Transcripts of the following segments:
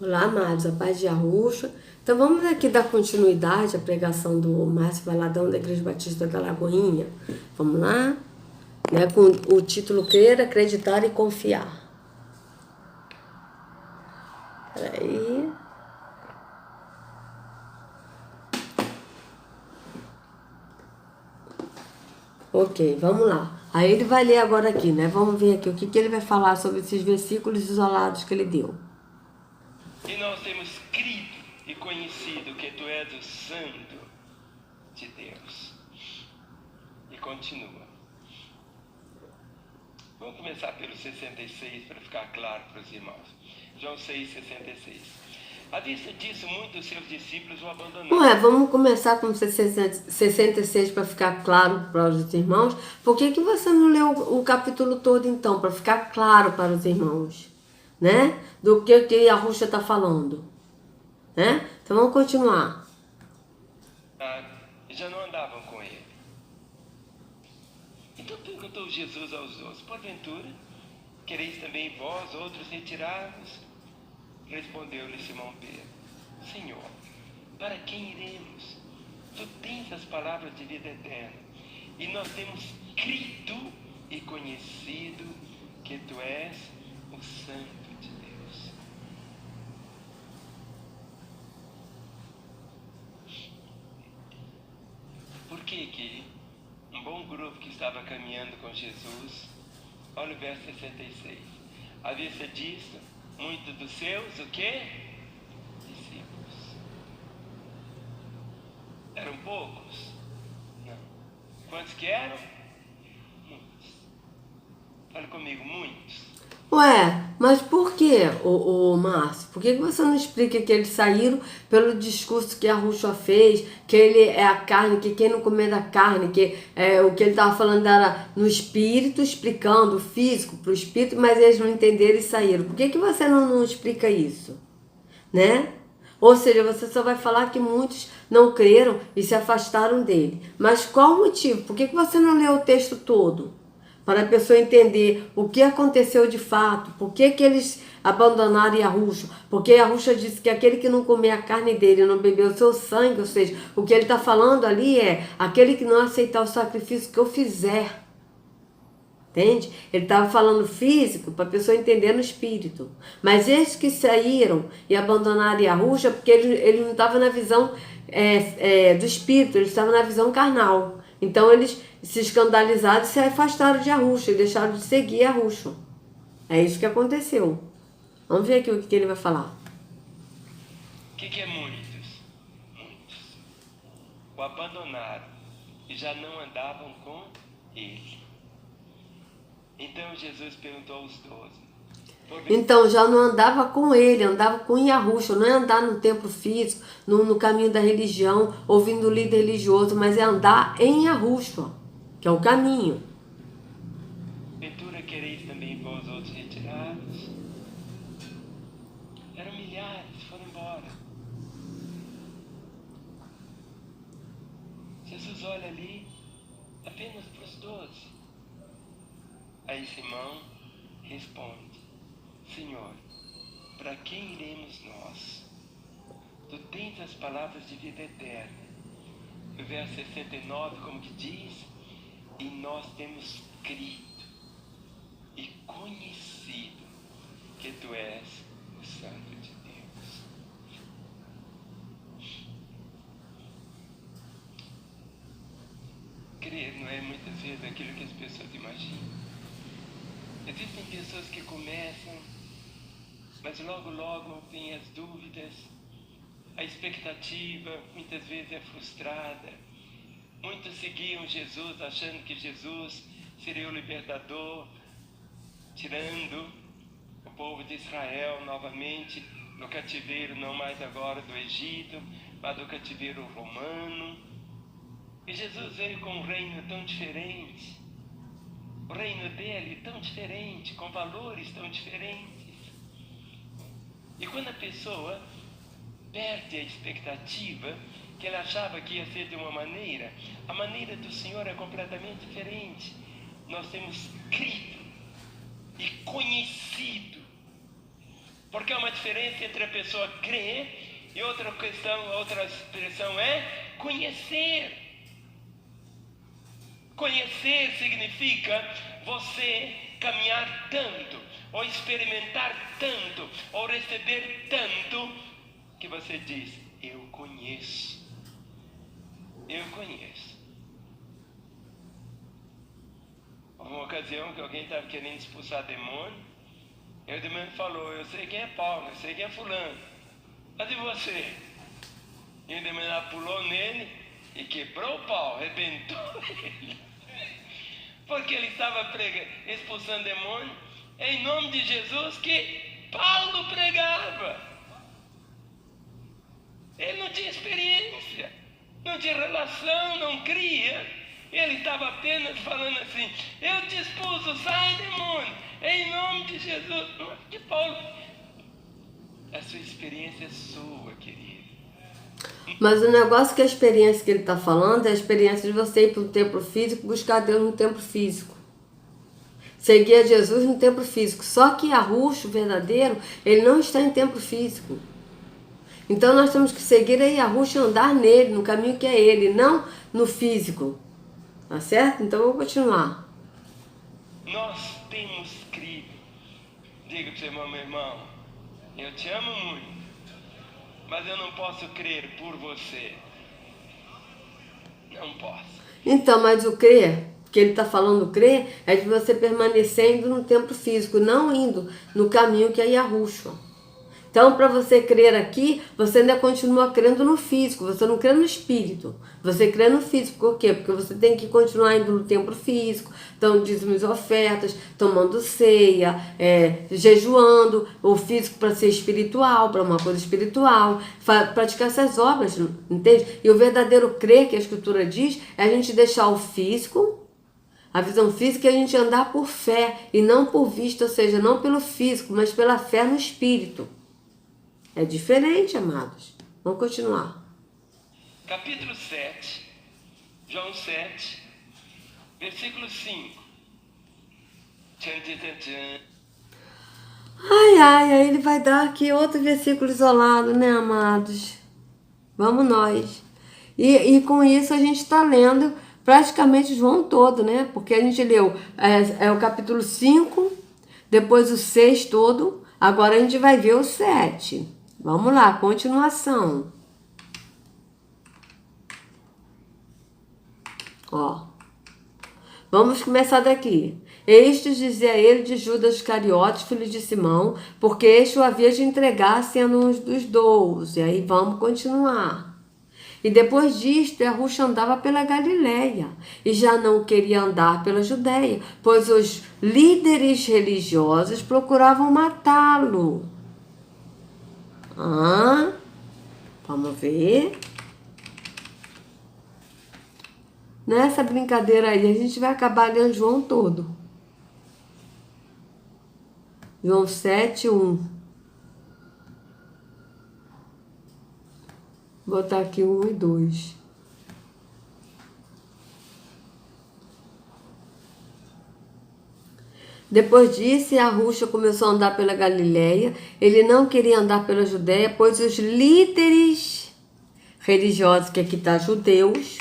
Olá, amados, a paz de Arrucha. Então vamos aqui dar continuidade à pregação do Márcio Valadão da Igreja Batista da Lagoinha. Vamos lá? Com o título Crer, Acreditar e Confiar. Peraí. Ok, vamos lá. Aí ele vai ler agora aqui, né? Vamos ver aqui o que ele vai falar sobre esses versículos isolados que ele deu. E nós temos crido e conhecido que tu és o Santo de Deus. E continua. Vamos começar pelo 66 para ficar claro para os irmãos. João 6,66. À vista disso, muitos dos seus discípulos o abandonaram. Vamos começar com 66 para ficar claro para os irmãos. Por que você não leu o capítulo todo então, para ficar claro para os irmãos, né? Do que a Ruxa está falando, né? Então vamos continuar. Já não andavam com ele. Então perguntou Jesus aos outros: porventura, quereis também vós outros retirarmos? Respondeu-lhe Simão Pedro: Senhor, para quem iremos? Tu tens as palavras de vida eterna, e nós temos crido e conhecido que tu és o Santo de Deus. Por que um bom grupo que estava caminhando com Jesus, olha o verso 66, à vista disso, muitos dos seus, o quê? Discípulos. Eram poucos? Não. Quantos que eram? Muitos. Fala comigo, muitos. Mas por que, o Márcio? Por que você não explica que eles saíram pelo discurso que a Ruxa fez, que ele é a carne, que quem não comer da carne, que o que ele estava falando era no espírito, explicando o físico para o espírito, mas eles não entenderam e saíram. Por que você não explica isso? Né? Ou seja, você só vai falar que muitos não creram e se afastaram dele. Mas qual o motivo? Por que você não leu o texto todo? Para a pessoa entender o que aconteceu de fato, por que eles abandonaram Yahushua, porque Yahushua disse que aquele que não comer a carne dele, não beber o seu sangue, ou seja, o que ele está falando ali é aquele que não aceitar o sacrifício que eu fizer. Entende? Ele estava falando físico para a pessoa entender no espírito. Mas esses que saíram e abandonaram Yahushua, porque ele não estava na visão do espírito, ele estava na visão carnal. Então eles se escandalizaram e se afastaram de Yahushua e deixaram de seguir Yahushua. É isso que aconteceu. Vamos ver aqui o que ele vai falar. O que é muitos? Muitos o abandonaram e já não andavam com ele. Então Jesus perguntou aos 12. Então já não andava com ele, andava com Yahushua. Não é andar no templo físico, no caminho da religião, ouvindo o líder religioso, mas é andar em Yahushua, que é o caminho. Porventura quereis também vós outros retirados? Eram milhares, foram embora. Jesus olha ali apenas para os 12. Aí Simão responde: Senhor, para quem iremos nós? Tu tens as palavras de vida eterna. O verso 69, como que diz? E nós temos crido e conhecido que tu és o Santo de Deus. Crer não é muitas vezes aquilo que as pessoas imaginam. Existem pessoas que começam, mas logo vem as dúvidas, a expectativa muitas vezes é frustrada. Muitos seguiam Jesus achando que Jesus seria o libertador, tirando o povo de Israel novamente do cativeiro, não mais agora do Egito, mas do cativeiro romano. E Jesus veio com um reino tão diferente, o reino dele tão diferente, com valores tão diferentes. E quando a pessoa perde a expectativa, que ela achava que ia ser de uma maneira, a maneira do Senhor é completamente diferente. Nós temos crido e conhecido Porque há uma diferença entre a pessoa crer e outra expressão é conhecer. Conhecer significa você caminhar tanto, ou experimentar tanto, ou receber tanto, que você diz, eu conheço. Eu conheço. Houve uma ocasião que alguém estava querendo expulsar demônio, e o demônio falou, eu sei quem é Paulo, eu sei quem é fulano, mas e você? E o demônio pulou nele e quebrou o pau, arrebentou ele. Porque ele estava expulsando demônio em nome de Jesus que Paulo pregava. Ele não tinha experiência, não tinha relação, não cria. Ele estava apenas falando assim, eu te expulso, sai demônio, em nome de Jesus. De Paulo. A sua experiência é sua, querido. Mas o negócio que a experiência que ele está falando é a experiência de você ir para o templo físico, buscar Deus no templo físico. Seguir a Jesus no templo físico. Só que Yahushua, o verdadeiro, ele não está em templo físico. Então nós temos que seguir a Yahushua e andar nele, no caminho que é ele, não no físico. Tá certo? Então vamos continuar. Nós temos crido. Diga para o seu irmão, meu irmão, eu te amo muito, mas eu não posso crer por você. Não posso. Então, mas o crer, que ele está falando crer, é de você permanecendo no templo físico, não indo no caminho que é Yahushua. Então, para você crer aqui, você ainda continua crendo no físico, você não crê no espírito. Você crê no físico, por quê? Porque você tem que continuar indo no templo físico, dando dízimos e ofertas, tomando ceia, jejuando, o físico para ser espiritual, para uma coisa espiritual, praticar essas obras, entende? E o verdadeiro crer, que a Escritura diz, é a gente deixar o físico, a visão física, é a gente andar por fé e não por vista, ou seja, não pelo físico, mas pela fé no espírito. É diferente, amados. Vamos continuar. Capítulo 7, João 7, versículo 5. Tchan, tchan, tchan, tchan. Aí ele vai dar aqui outro versículo isolado, né, amados? Vamos nós. E com isso a gente está lendo praticamente João todo, né? Porque a gente leu o capítulo 5, depois o 6 todo, agora a gente vai ver o 7. Vamos lá, continuação. Ó, vamos começar daqui. Este dizia ele de Judas Iscariotes, filho de Simão, porque este o havia de entregar, sendo um dos 12. E aí vamos continuar. E depois disto, Yahushua andava pela Galileia, e já não queria andar pela Judéia, pois os líderes religiosos procuravam matá-lo. Vamos ver. Nessa brincadeira aí, a gente vai acabar lendo João todo. João 7, 1. Vou botar aqui 1 e 2. Depois disso, Yahushua começou a andar pela Galileia. Ele não queria andar pela Judéia, pois os líderes religiosos, que aqui está judeus,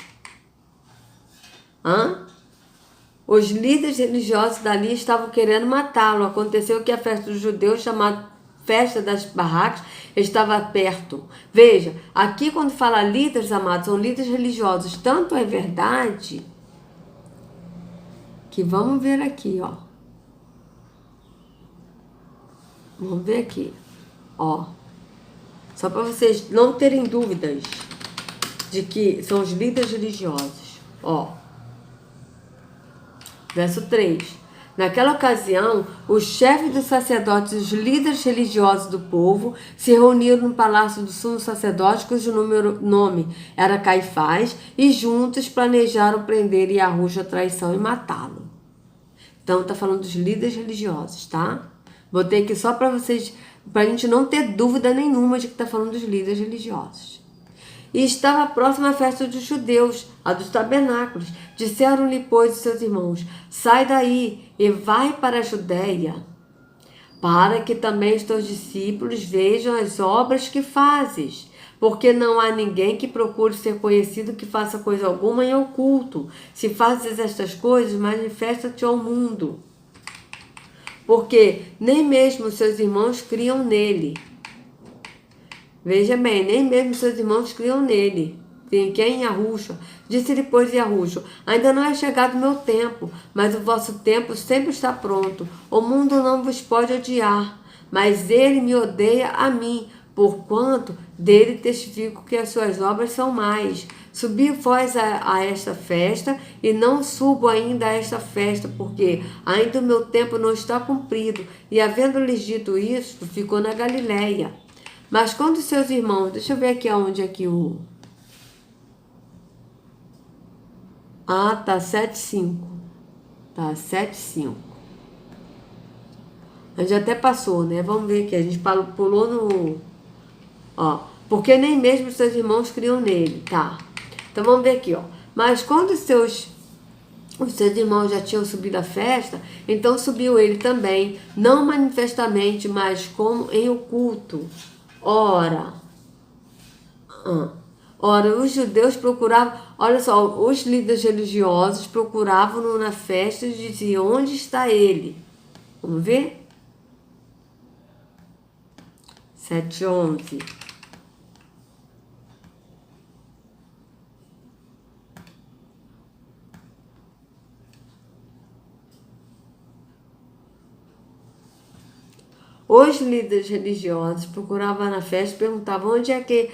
os líderes religiosos dali estavam querendo matá-lo. Aconteceu que a festa dos judeus, chamada Festa das Barracas, estava perto. Veja, aqui quando fala líderes, amados, são líderes religiosos. Tanto é verdade que vamos ver aqui, ó. Vamos ver aqui, ó. Só para vocês não terem dúvidas de que são os líderes religiosos, ó. Verso 3. Naquela ocasião, os chefes dos sacerdotes e os líderes religiosos do povo se reuniram no palácio do sumo sacerdote, cujo nome era Caifás, e juntos planejaram prender Yahushua a traição e matá-lo. Então, está falando dos líderes religiosos, tá? Botei aqui só para vocês, para a gente não ter dúvida nenhuma de que está falando dos líderes religiosos. E estava próxima à festa dos judeus, a dos tabernáculos. Disseram-lhe, pois, os seus irmãos, sai daí e vai para a Judéia, para que também os teus discípulos vejam as obras que fazes. Porque não há ninguém que procure ser conhecido que faça coisa alguma em oculto. Se fazes estas coisas, manifesta-te ao mundo. Porque nem mesmo os seus irmãos criam nele. Veja bem, nem mesmo seus irmãos criam nele. Em quem? Yahushua. Disse-lhe, pois, Yahushua: ainda não é chegado o meu tempo, mas o vosso tempo sempre está pronto. O mundo não vos pode odiar, mas ele me odeia a mim, porquanto dele testifico que as suas obras são mais. Subi vós a esta festa, e não subo ainda a esta festa, porque ainda o meu tempo não está cumprido. E havendo-lhes dito isso, ficou na Galileia. Mas quando seus irmãos... Deixa eu ver aqui aonde é que o... Ah, tá 7,5. Tá 7,5. A gente até passou, né? Vamos ver aqui. A gente pulou no... Ó, porque nem mesmo seus irmãos criam nele. Tá. Então vamos ver aqui, ó. Mas quando os seus irmãos já tinham subido à festa, então subiu ele também, não manifestamente, mas como em oculto. Ora, os judeus procuravam, olha só, os líderes religiosos procuravam-no na festa e diziam: onde está ele? Vamos ver? 7:11. Os líderes religiosos procuravam na festa e perguntavam: onde é que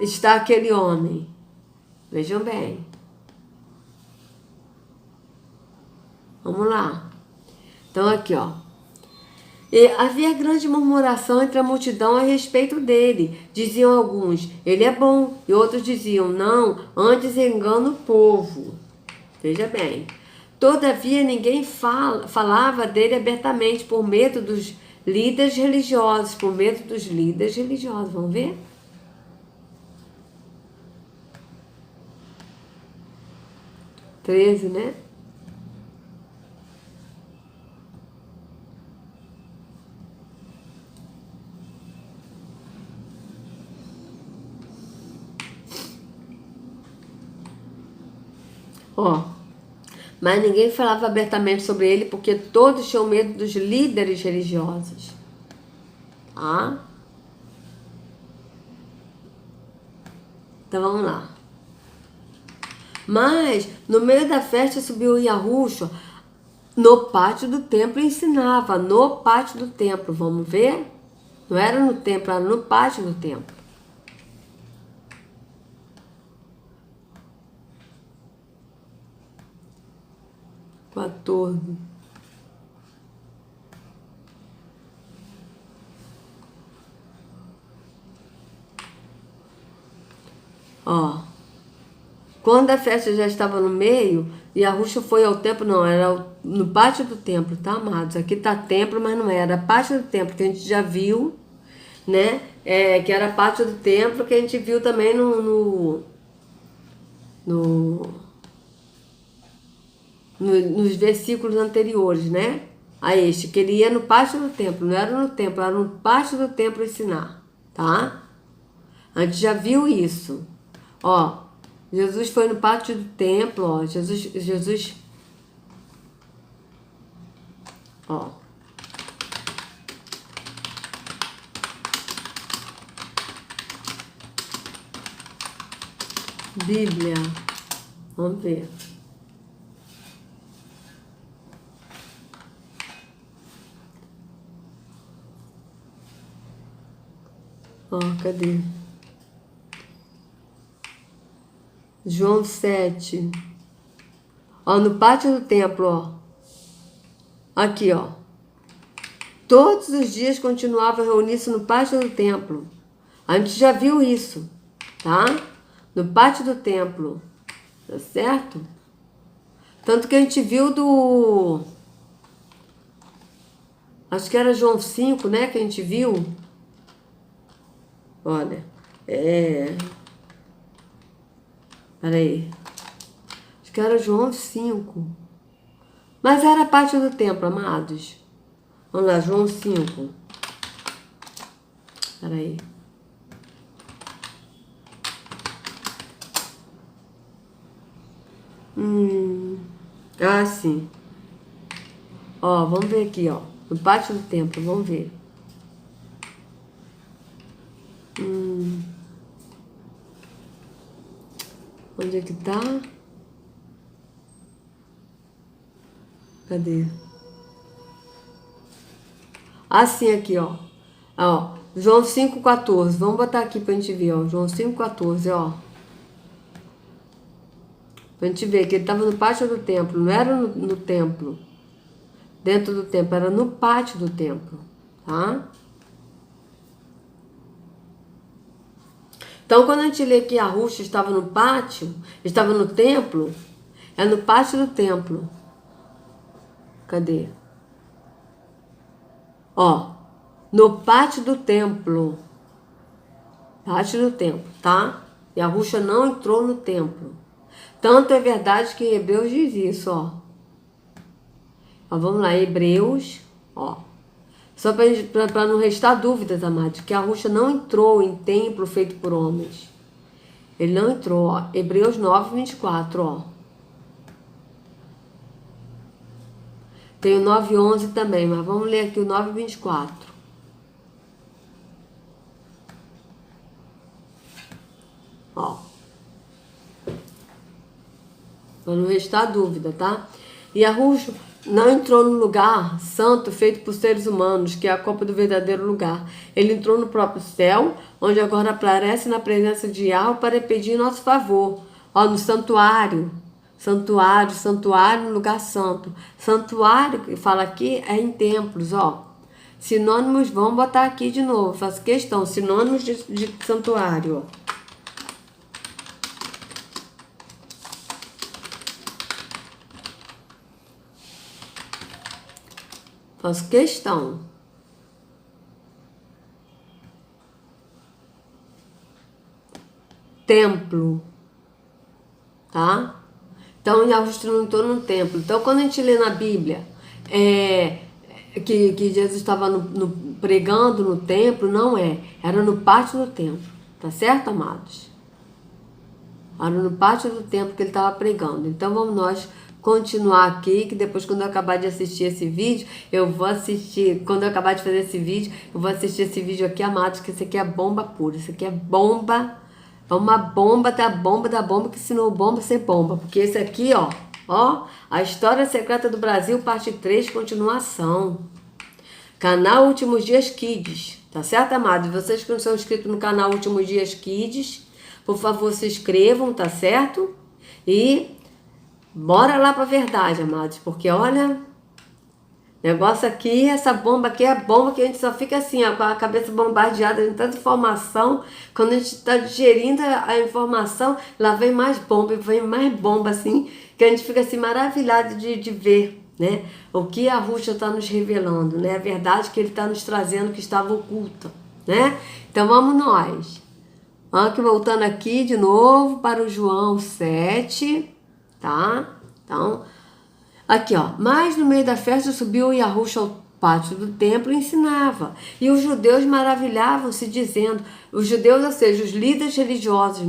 está aquele homem? Vejam bem. Vamos lá. Então aqui, ó. E havia grande murmuração entre a multidão a respeito dele. Diziam alguns: ele é bom. E outros diziam: não, antes engana o povo. Veja bem. Todavia ninguém falava dele abertamente por medo dos líderes religiosos. Por medo dos líderes religiosos. Vamos ver? Treze, né? Ó, mas ninguém falava abertamente sobre ele porque todos tinham medo dos líderes religiosos. Tá? Então vamos lá. Mas no meio da festa subiu Yahushua no pátio do templo e ensinava. No pátio do templo, vamos ver? Não era no templo, era no pátio do templo. Quatorze. Ó. Quando a festa já estava no meio, Yahushua foi ao templo, não, era no pátio do templo, tá, amados? Aqui tá templo, mas não era pátio do templo, que a gente já viu, né? Que era pátio do templo, que a gente viu também nos versículos anteriores, né? A este, que ele ia no pátio do templo, não era no templo, era no pátio do templo ensinar, tá? A gente já viu isso. Ó, Jesus foi no pátio do templo, ó, Jesus, ó. Bíblia, vamos ver. Ó, cadê? João 7. Ó, no pátio do templo, ó. Aqui, ó. Todos os dias continuava a reunir-se no pátio do templo. A gente já viu isso, tá? No pátio do templo. Tá certo? Tanto que a gente viu do... Acho que era João 5, né? Que a gente viu. Olha. Peraí. Acho que era João 5. Mas era pátio do templo, amados. Vamos lá, João 5. Peraí. Ah, sim. Ó, vamos ver aqui, ó. No pátio do templo, vamos ver. Onde é que tá? Cadê? Ah, sim, aqui, ó. Ó, João 5,14. Vamos botar aqui pra gente ver, ó. João 5,14, ó. Pra gente ver que ele tava no pátio do templo. Não era no templo. Dentro do templo. Era no pátio do templo. Tá? Então, quando a gente lê que a Ruxa estava no pátio, estava no templo, é no pátio do templo. Cadê? Ó, no pátio do templo. Pátio do templo, tá? E a Ruxa não entrou no templo. Tanto é verdade que em Hebreus diz isso, ó. Ó, vamos lá, Hebreus, ó. Só para não restar dúvidas, amados, que a Ruxa não entrou em templo feito por homens. Ele não entrou, ó. Hebreus 9, 24, ó. Tem o 9, 11 também, mas vamos ler aqui o 9, 24. Ó. Para não restar dúvida, tá? E a Ruxa não entrou no lugar santo feito por seres humanos, que é a copa do verdadeiro lugar. Ele entrou no próprio céu, onde agora aparece na presença de Yahweh para pedir nosso favor. Ó, no santuário. Santuário, santuário no lugar santo. Santuário, que fala aqui, é em templos, ó. Sinônimos, vamos botar aqui de novo, faço questão. Sinônimos de santuário, ó. Faço questão. Templo. Tá? Então, Yahweh não entrou no templo. Então, quando a gente lê na Bíblia que Jesus estava pregando no templo, não é. Era no pátio do templo. Tá certo, amados? Era no pátio do templo que ele estava pregando. Então, vamos nós continuar aqui, que depois, quando eu acabar de assistir esse vídeo, eu vou assistir, quando eu acabar de fazer esse vídeo, eu vou assistir esse vídeo aqui, amados, que isso aqui é bomba pura, isso aqui é bomba, é uma bomba da bomba, que ensinou bomba sem bomba, porque esse aqui, ó, a História Secreta do Brasil, parte 3, continuação, canal Últimos Dias Kids, tá certo, amados? Vocês que não são inscritos no canal Últimos Dias Kids, por favor, se inscrevam, tá certo? E bora lá pra verdade, amados, porque olha, negócio aqui, essa bomba aqui é a bomba que a gente só fica assim, ó, com a cabeça bombardeada de tanta informação. Quando a gente tá digerindo a informação, lá vem mais bomba, assim, que a gente fica assim maravilhado de ver, né? O que a Ruxa está nos revelando, né? A verdade que ele está nos trazendo que estava oculta, né? Então vamos nós. Aqui, voltando aqui de novo para o João 7, tá? Então, aqui, ó. Mas no meio da festa subiu Yahushua ao pátio do templo e ensinava. E os judeus maravilhavam-se, dizendo, os judeus, ou seja, os líderes religiosos,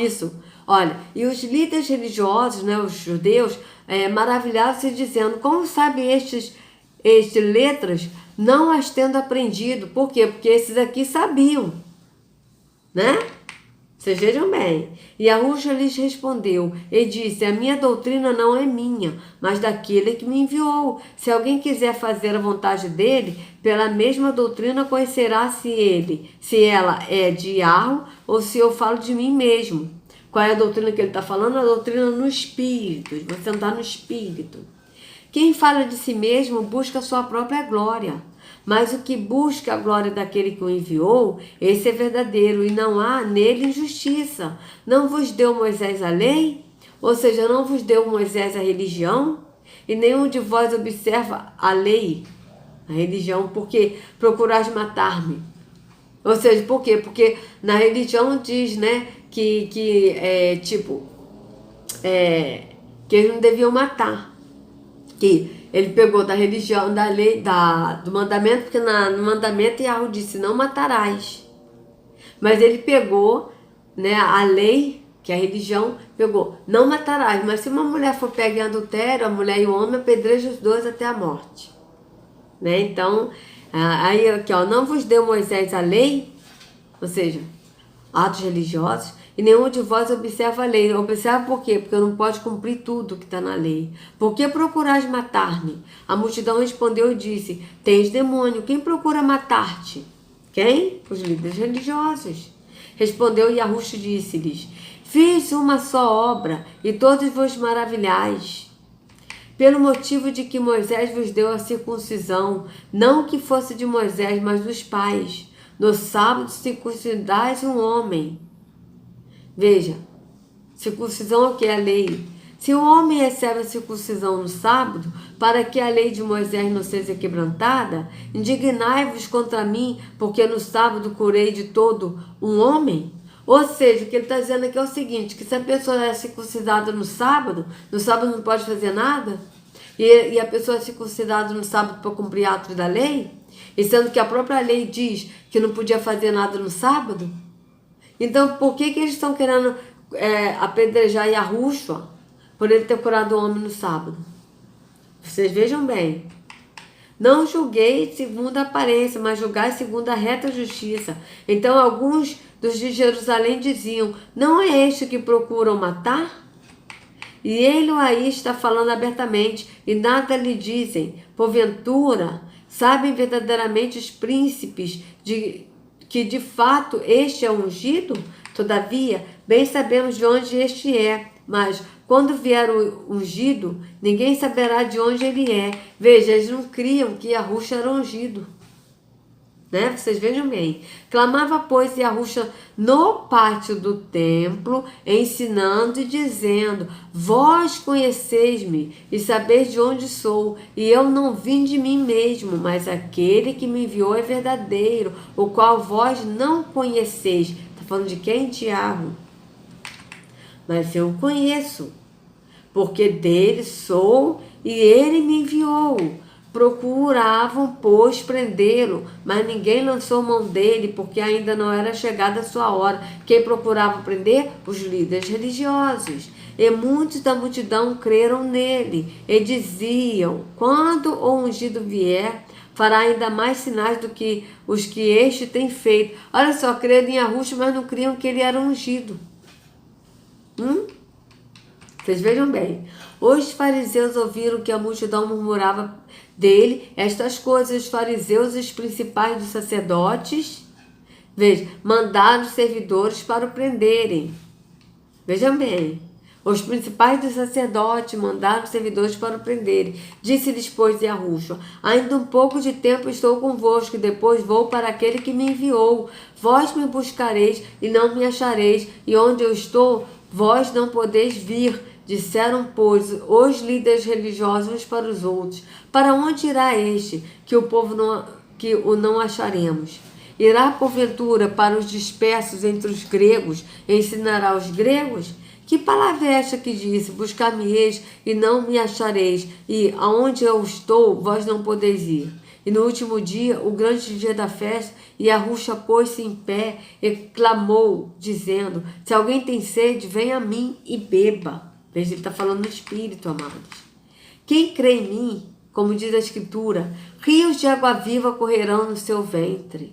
isso, olha, e os líderes religiosos, né, os judeus, maravilhavam-se, dizendo, como sabe estas letras, não as tendo aprendido? Por quê? Porque esses aqui sabiam, né? Vocês vejam bem. E a Ruxa lhes respondeu e disse, a minha doutrina não é minha, mas daquele que me enviou. Se alguém quiser fazer a vontade dele, pela mesma doutrina conhecerá se ela é de Yahweh ou se eu falo de mim mesmo. Qual é a doutrina que ele está falando? A doutrina no Espírito, de você andar no Espírito. Quem fala de si mesmo busca a sua própria glória. Mas o que busca a glória daquele que o enviou, esse é verdadeiro, e não há nele injustiça. Não vos deu Moisés a lei? Ou seja, não vos deu Moisés a religião? E nenhum de vós observa a lei, a religião, porque procurais matar-me. Ou seja, por quê? Porque na religião diz, né, que eles não deviam matar. Que Ele pegou da religião, da lei, do mandamento, porque no mandamento Yahweh disse, não matarás. Mas ele pegou, né, a lei, que é a religião, pegou, não matarás. Mas se uma mulher for pega em adultério, a mulher e o homem apedrejam os dois até a morte. Né? Então, aí aqui, ó, não vos deu Moisés a lei, ou seja, atos religiosos, e nenhum de vós observa a lei. Observa por quê? Porque eu não posso cumprir tudo que está na lei. Por que procurais matar-me? A multidão respondeu e disse, tens demônio, quem procura matar-te? Quem? Os líderes religiosos. Respondeu Yahushua e disse-lhes, fiz uma só obra, e todos vos maravilhais. Pelo motivo de que Moisés vos deu a circuncisão, não que fosse de Moisés, mas dos pais. No sábado circuncidais um homem. Veja, circuncisão é o que é a lei. Se o homem recebe a circuncisão no sábado, para que a lei de Moisés não seja quebrantada, indignai-vos contra mim, porque no sábado curei de todo um homem. Ou seja, o que ele está dizendo aqui é o seguinte, que se a pessoa é circuncidada no sábado não pode fazer nada, e a pessoa é circuncidada no sábado para cumprir atos da lei, e sendo que a própria lei diz que não podia fazer nada no sábado, então por que eles estão querendo apedrejar Yahushua por ele ter curado o homem no sábado? Vocês vejam bem. Não julguei segundo a aparência, mas julgai segundo a reta justiça. Então alguns dos de Jerusalém diziam, não é este que procuram matar? E ele aí está falando abertamente, e nada lhe dizem. Porventura, sabem verdadeiramente os príncipes que de fato este é ungido? Todavia, bem sabemos de onde este é, mas quando vier o ungido, ninguém saberá de onde ele é. Veja, eles não criam que Yahushua era ungido. Né? Vocês vejam bem. Clamava, pois, Yahushua no pátio do templo, ensinando e dizendo, vós conheceis-me e sabeis de onde sou, e eu não vim de mim mesmo, mas aquele que me enviou é verdadeiro, o qual vós não conheceis. Está falando de quem, Tiago? Mas eu o conheço, porque dele sou e ele me enviou. Procuravam, pois, prendê-lo, mas ninguém lançou mão dele, porque ainda não era chegada a sua hora. Quem procurava prender? Os líderes religiosos. E muitos da multidão creram nele, e diziam, quando o ungido vier, fará ainda mais sinais do que os que este tem feito. Olha só, creram em Yahushua, mas não criam que ele era ungido. Vocês vejam bem. Os fariseus ouviram que a multidão murmurava dele estas coisas. Os fariseus e os principais dos sacerdotes, veja, mandaram os servidores para o prenderem. Vejam bem. Os principais dos sacerdotes mandaram os servidores para o prenderem. Disse-lhes, pois, Yahushua, ainda um pouco de tempo estou convosco, e depois vou para aquele que me enviou. Vós me buscareis e não me achareis, e onde eu estou, vós não podeis vir. Disseram, pois, os líderes religiosos uns para os outros, para onde irá este, que o não acharemos? Irá, porventura, para os dispersos entre os gregos, e ensinará aos gregos? Que palavra é esta que disse, buscar-me-eis e não me achareis, e aonde eu estou, vós não podeis ir? E no último dia, o grande dia da festa, Yahushua pôs-se em pé e clamou, dizendo, se alguém tem sede, venha a mim e beba. Veja, ele está falando no Espírito, amados. Quem crê em mim, como diz a Escritura, rios de água viva correrão no seu ventre.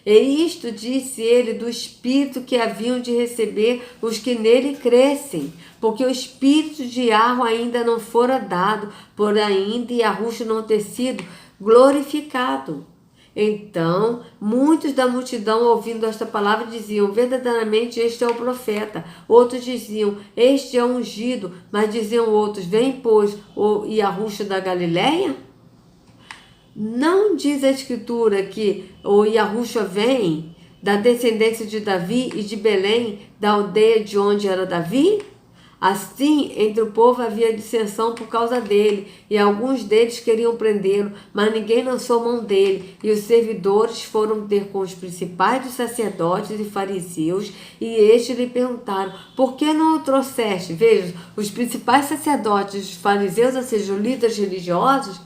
E isto disse ele do Espírito que haviam de receber os que nele crescem, porque o Espírito de Yahweh ainda não fora dado, por ainda Yahushua não ter sido glorificado. Então, muitos da multidão, ouvindo esta palavra, diziam, verdadeiramente este é o profeta. Outros diziam, este é o ungido. Mas diziam outros, vem, pois, o Yahushua da Galileia? Não diz a Escritura que o Yahushua vem da descendência de Davi e de Belém, da aldeia de onde era Davi? Assim, entre o povo havia dissensão por causa dele, e alguns deles queriam prendê-lo, mas ninguém lançou mão dele. E os servidores foram ter com os principais dos sacerdotes e fariseus, e estes lhe perguntaram: por que não o trouxeste? Veja, os principais sacerdotes, os fariseus, ou seja, os líderes religiosos,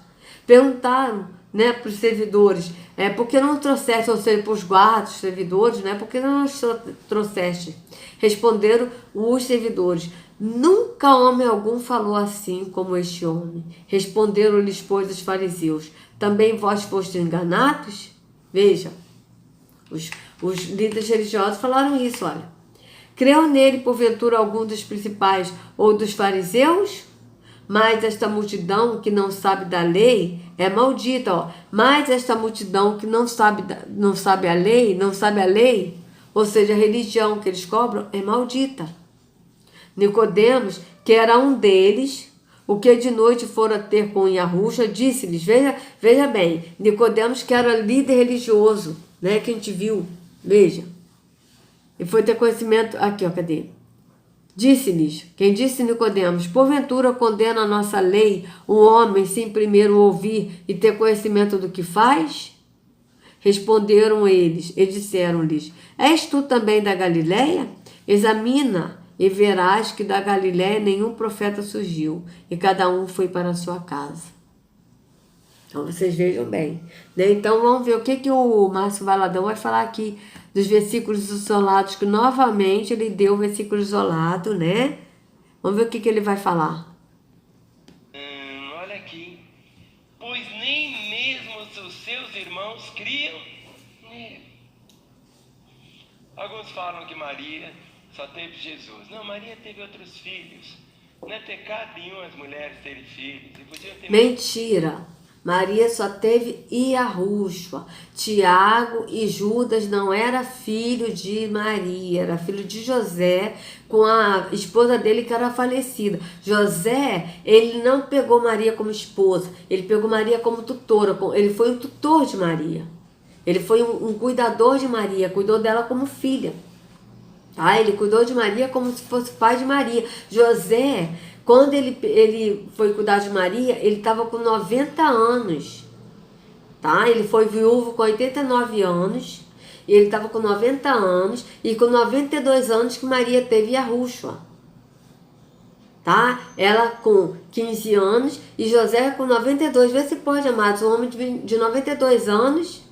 perguntaram, né, para os servidores: por que não trouxeste, ou seja, para os guardas, os servidores, né, por que não os trouxeste? Responderam os servidores: nunca homem algum falou assim como este homem. Responderam-lhes, pois, os fariseus: também vós fostes enganados? Veja, os líderes religiosos falaram isso, olha. Creu nele, porventura, algum dos principais ou dos fariseus? Mas esta multidão que não sabe da lei é maldita, ó. Mas esta multidão que não sabe a lei, ou seja, a religião que eles cobram, é maldita. Nicodemos, que era um deles, o que de noite fora ter com Yahushua, disse-lhes, veja bem, Nicodemos, que era líder religioso, né, que a gente viu, veja, e foi ter conhecimento, aqui ó, cadê? Disse-lhes, quem disse Nicodemos: porventura condena a nossa lei o homem sem primeiro ouvir e ter conhecimento do que faz? Responderam eles e disseram-lhes: és tu também da Galileia? Examina e verás que da Galileia nenhum profeta surgiu, e cada um foi para a sua casa. Então vocês vejam bem, né? Então vamos ver o que o Márcio Valadão vai falar aqui dos versículos isolados, que novamente ele deu o versículo isolado, né? Vamos ver o que ele vai falar. Olha aqui. Pois nem mesmo os seus irmãos criam nele. Alguns falam que Maria só teve Jesus. Não, Maria teve outros filhos. Não é pecado nenhum as mulheres terem filhos. E podiam ter... Mentira! Maria só teve Yahushua. Tiago e Judas não era filho de Maria, era filho de José, com a esposa dele que era falecida. José, ele não pegou Maria como esposa, ele pegou Maria como tutora, ele foi um tutor de Maria. Ele foi um cuidador de Maria, cuidou dela como filha. Tá? Ele cuidou de Maria como se fosse pai de Maria. José, quando ele foi cuidar de Maria, ele estava com 90 anos. Tá? Ele foi viúvo com 89 anos. E ele estava com 90 anos. E com 92 anos que Maria teve Yahushua. Tá? Ela com 15 anos e José com 92. Vê se pode, amados, um homem de 92 anos,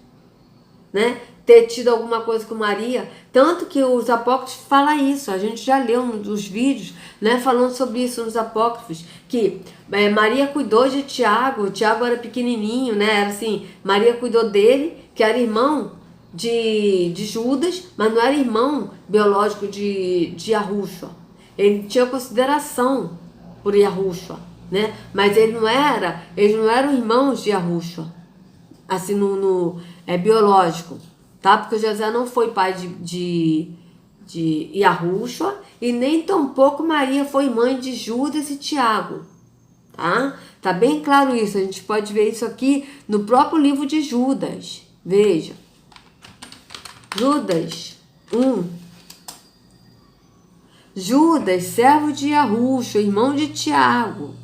né, ter tido alguma coisa com Maria. Tanto que os apócrifos falam isso. A gente já leu nos vídeos, né, falando sobre isso nos apócrifos, que Maria cuidou de Tiago. Tiago era pequenininho, né, era assim, Maria cuidou dele, que era irmão de Judas, mas não era irmão biológico de Yahushua. Ele tinha consideração por Yahushua, né, mas eles não eram irmãos de Yahushua, assim, biológico, tá? Porque José não foi pai de Yahushua, e nem tampouco Maria foi mãe de Judas e Tiago, tá? Tá bem claro isso, a gente pode ver isso aqui no próprio livro de Judas. Veja, Judas 1. Judas, servo de Yahushua, irmão de Tiago,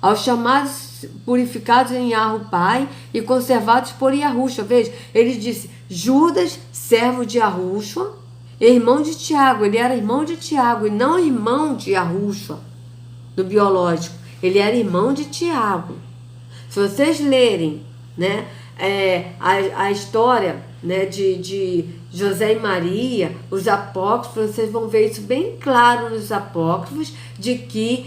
aos chamados purificados em Yahu Pai e conservados por Yahushua. Veja, ele disse Judas, servo de Yahushua, irmão de Tiago. Ele era irmão de Tiago e não irmão de Yahushua, do biológico. Ele era irmão de Tiago. Se vocês lerem, né, a história, né, de José e Maria, os apócrifos, vocês vão ver isso bem claro nos apócrifos, de que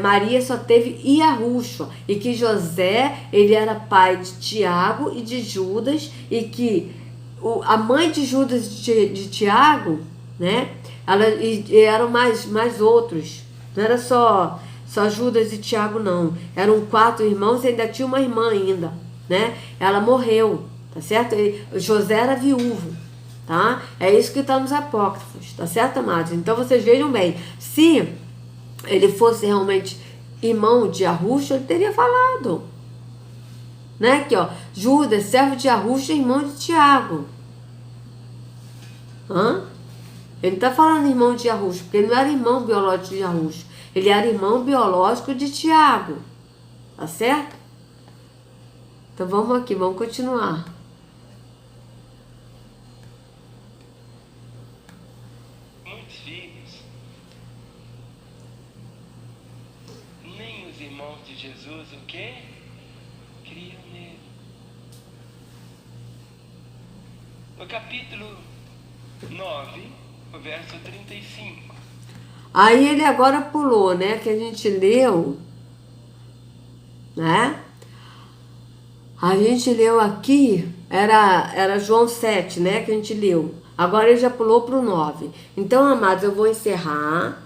Maria só teve Yahushua, e que José, ele era pai de Tiago e de Judas, e que a mãe de Judas de Tiago, né, e eram mais outros, não era só Judas e Tiago, não, eram 4 irmãos e ainda tinha uma irmã ainda, né, ela morreu, tá certo? José era viúvo, tá? É isso que está nos apócrifos, tá certo, amados? Então vocês vejam bem, se ele fosse realmente irmão de Yahushua, ele teria falado, né? Aqui, ó, Judas, servo de Yahushua, irmão de Tiago. Ele não está falando irmão de Yahushua, porque ele não era irmão biológico de Yahushua. Ele era irmão biológico de Tiago. Tá certo? Então vamos aqui, vamos continuar. Muitos filhos, nem os irmãos de Jesus, o quê? Criam nele. No capítulo 9, o verso 35. Aí ele agora pulou, né? Que a gente leu, né? A gente leu aqui, era João 7, né? Que a gente leu. Agora ele já pulou para o 9. Então, amados, eu vou encerrar.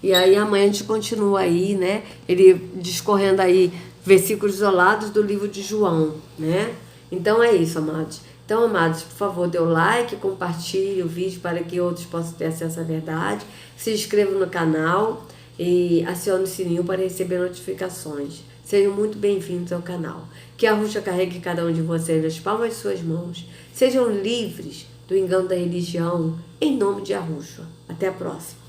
E aí amanhã a gente continua aí, né? Ele discorrendo aí versículos isolados do livro de João, né? Então é isso, amados. Então, amados, por favor, dê o like, compartilhe o vídeo para que outros possam ter acesso à verdade. Se inscreva no canal e acione o sininho para receber notificações. Sejam muito bem-vindos ao canal. Que a Yahushua carregue cada um de vocês nas palmas de suas mãos. Sejam livres do engano da religião, em nome de Yahushua. Até a próxima.